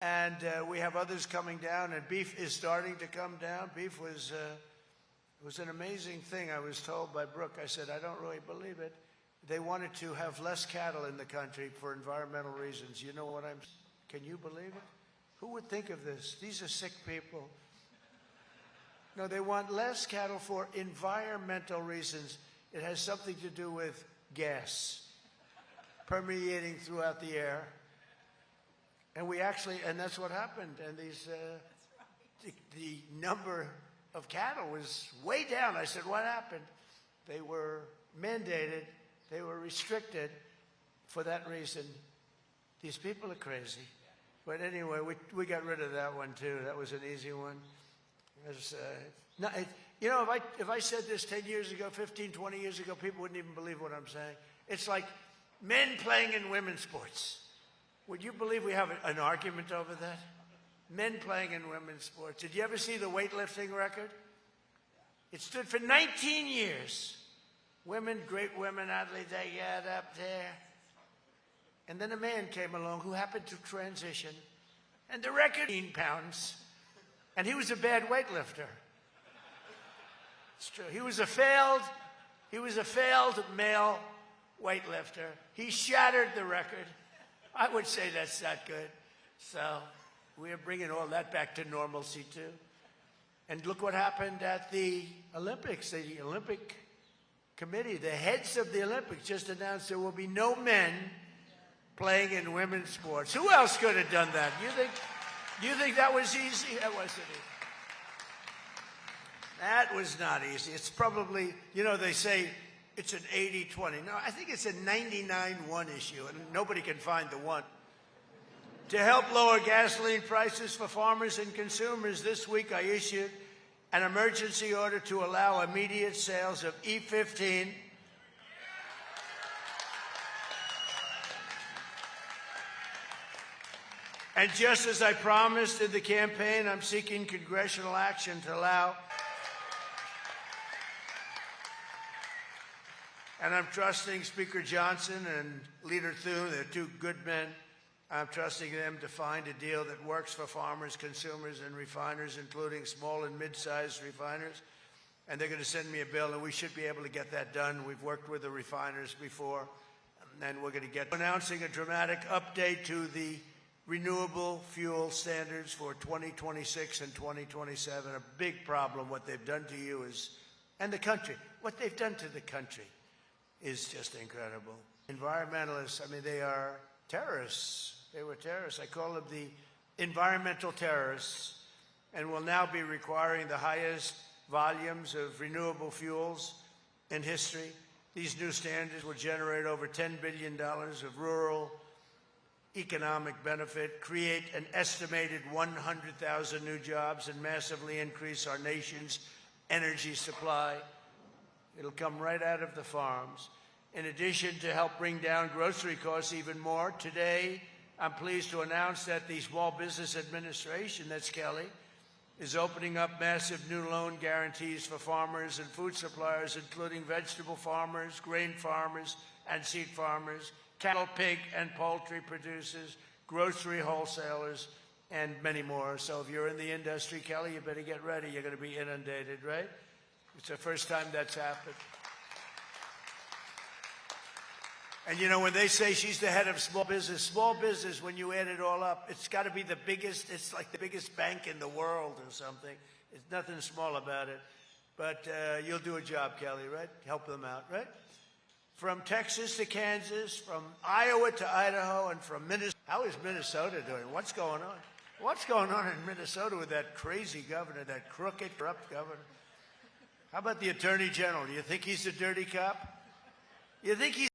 And we have others coming down, and beef is starting to come down. Beef was an amazing thing. I was told by Brooke, I said, I don't really believe it. They wanted to have less cattle in the country for environmental reasons. You know what can you believe it? Who would think of this? These are sick people. No, they want less cattle for environmental reasons. It has something to do with gas permeating throughout the air. And that's what happened. And the number of cattle was way down. I said, what happened? They were mandated. They were restricted for that reason. These people are crazy. But anyway, we got rid of that one, too. That was an easy one. If I said this 10 years ago, 15, 20 years ago, people wouldn't even believe what I'm saying. It's like men playing in women's sports. Would you believe we have an argument over that? Men playing in women's sports. Did you ever see the weightlifting record? It stood for 19 years. Women, great women athletes, they got up there. And then a man came along who happened to transition, and the record 18 pounds, and he was a bad weightlifter. It's true. He was a failed male weightlifter. He shattered the record. I would say that's not good. So we are bringing all that back to normalcy, too. And look what happened at the Olympics. The Olympic Committee, the heads of the Olympics just announced there will be no men playing in women's sports. Who else could have done that? You think that was easy? That wasn't easy. That was not easy. It's probably, they say it's an 80-20. No, I think it's a 99-1 issue, and nobody can find the one. To help lower gasoline prices for farmers and consumers, this week I issued an emergency order to allow immediate sales of E15 and just as I promised in the campaign, I'm seeking congressional action to allow, and I'm trusting Speaker Johnson and Leader Thune, they're two good men. I'm trusting them to find a deal that works for farmers, consumers, and refiners, including small and mid-sized refiners. And they're going to send me a bill, and we should be able to get that done. We've worked with the refiners before, and we're going to get announcing a dramatic update to the renewable fuel standards for 2026 and 2027. A big problem. What they've done to you and the country, what they've done to the country is just incredible. Environmentalists, they are terrorists. They were terrorists. I call them the environmental terrorists, and will now be requiring the highest volumes of renewable fuels in history. These new standards will generate over $10 billion of rural economic benefit, create an estimated 100,000 new jobs, and massively increase our nation's energy supply. It'll come right out of the farms. In addition, to help bring down grocery costs even more, today I'm pleased to announce that the Small Business Administration, that's Kelly, is opening up massive new loan guarantees for farmers and food suppliers, including vegetable farmers, grain farmers, and seed farmers, cattle, pig, and poultry producers, grocery wholesalers, and many more. So if you're in the industry, Kelly, you better get ready. You're going to be inundated, right? It's the first time that's happened. And when they say she's the head of small business, when you add it all up, it's got to be the biggest, it's like the biggest bank in the world or something. There's nothing small about it. But you'll do a job, Kelly, right? Help them out, right? From Texas to Kansas, from Iowa to Idaho, and from Minnesota. How is Minnesota doing? What's going on? What's going on in Minnesota with that crazy governor, that crooked, corrupt governor? How about the Attorney General? Do you think he's a dirty cop? You think he's